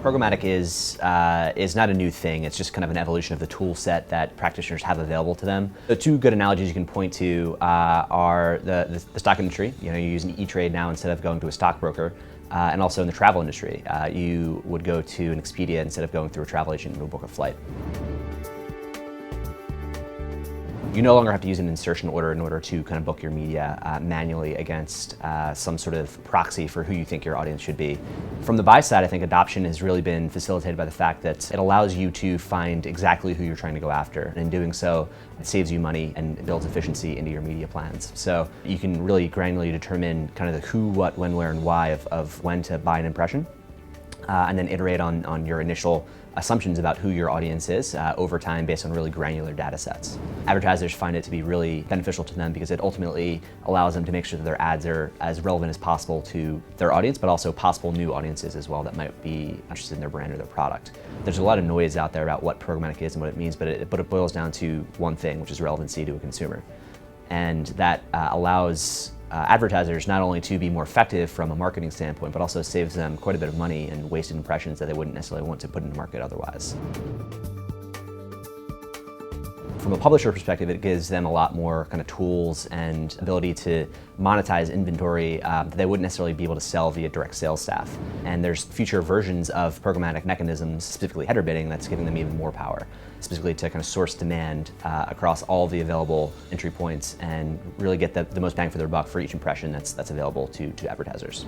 Programmatic is not a new thing. It's just kind of an evolution of the tool set that practitioners have available to them. The two good analogies you can point to are the stock industry. You use an E-Trade now instead of going to a stockbroker. And also in the travel industry, you would go to an Expedia instead of going through a travel agent to book a flight. You no longer have to use an insertion order in order to kind of book your media manually against some sort of proxy for who you think your audience should be. From the buy side, I think adoption has really been facilitated by the fact that it allows you to find exactly who you're trying to go after. And in doing so, it saves you money and builds efficiency into your media plans. So you can really granularly determine kind of the who, what, when, where, and why of when to buy an impression. And then iterate on your initial assumptions about who your audience is over time based on really granular data sets. Advertisers find it to be really beneficial to them because it ultimately allows them to make sure that their ads are as relevant as possible to their audience, but also possible new audiences as well that might be interested in their brand or their product. There's a lot of noise out there about what programmatic is and what it means, but it boils down to one thing, which is relevancy to a consumer. And that allows advertisers not only to be more effective from a marketing standpoint, but also saves them quite a bit of money and wasted impressions that they wouldn't necessarily want to put in the market otherwise. From a publisher perspective, it gives them a lot more kind of tools and ability to monetize inventory that they wouldn't necessarily be able to sell via direct sales staff. And there's future versions of programmatic mechanisms, specifically header bidding, that's giving them even more power, specifically to kind of source demand across all the available entry points and really get the most bang for their buck for each impression that's available to advertisers.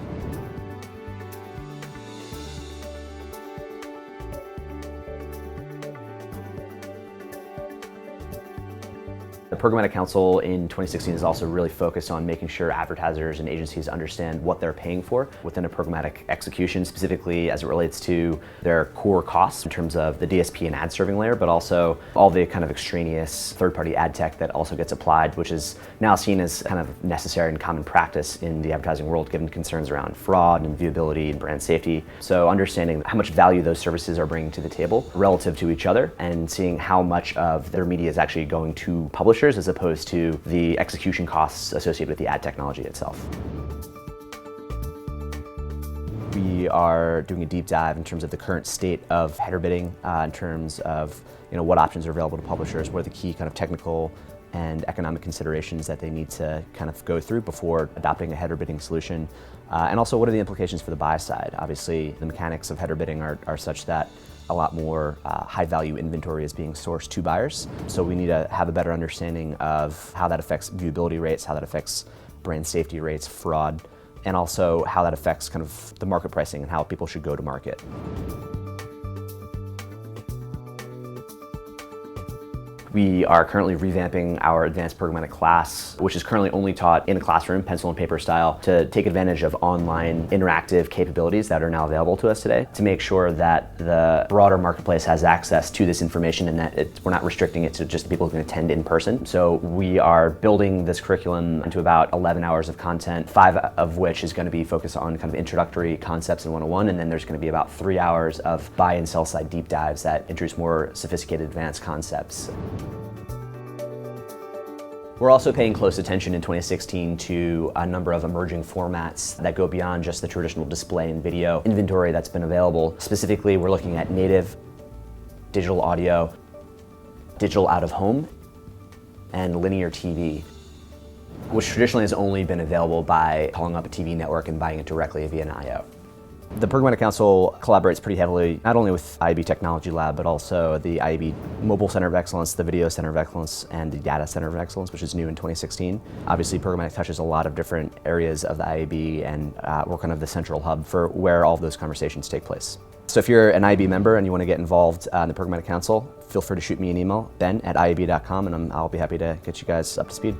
The Programmatic Council in 2016 is also really focused on making sure advertisers and agencies understand what they're paying for within a programmatic execution, specifically as it relates to their core costs in terms of the DSP and ad serving layer, but also all the kind of extraneous third-party ad tech that also gets applied, which is now seen as kind of necessary and common practice in the advertising world, given concerns around fraud and viewability and brand safety. So understanding how much value those services are bringing to the table relative to each other and seeing how much of their media is actually going to publishers as opposed to the execution costs associated with the ad technology itself. We are doing a deep dive in terms of the current state of header bidding, in terms of what options are available to publishers, what are the key kind of technical and economic considerations that they need to kind of go through before adopting a header bidding solution, and also what are the implications for the buy side. Obviously, the mechanics of header bidding are such that a lot more high-value inventory is being sourced to buyers. So we need to have a better understanding of how that affects viewability rates, how that affects brand safety rates, fraud, and also how that affects kind of the market pricing and how people should go to market. We are currently revamping our advanced programmatic class, which is currently only taught in a classroom, pencil and paper style, to take advantage of online interactive capabilities that are now available to us today, to make sure that the broader marketplace has access to this information and that we're not restricting it to just people who can attend in person. So we are building this curriculum into about 11 hours of content, 5 of which is going to be focused on kind of introductory concepts in 101, and then there's going to be about 3 hours of buy and sell side deep dives that introduce more sophisticated advanced concepts. We're also paying close attention in 2016 to a number of emerging formats that go beyond just the traditional display and video inventory that's been available. Specifically, we're looking at native, digital audio, digital out of home, and linear TV, which traditionally has only been available by calling up a TV network and buying it directly via an IO. The Programmatic Council collaborates pretty heavily, not only with IAB Technology Lab, but also the IAB Mobile Center of Excellence, the Video Center of Excellence, and the Data Center of Excellence, which is new in 2016. Obviously, Programmatic touches a lot of different areas of the IAB, and we're kind of the central hub for where all of those conversations take place. So if you're an IAB member and you want to get involved in the Programmatic Council, feel free to shoot me an email, ben@iab.com, and I'll be happy to get you guys up to speed.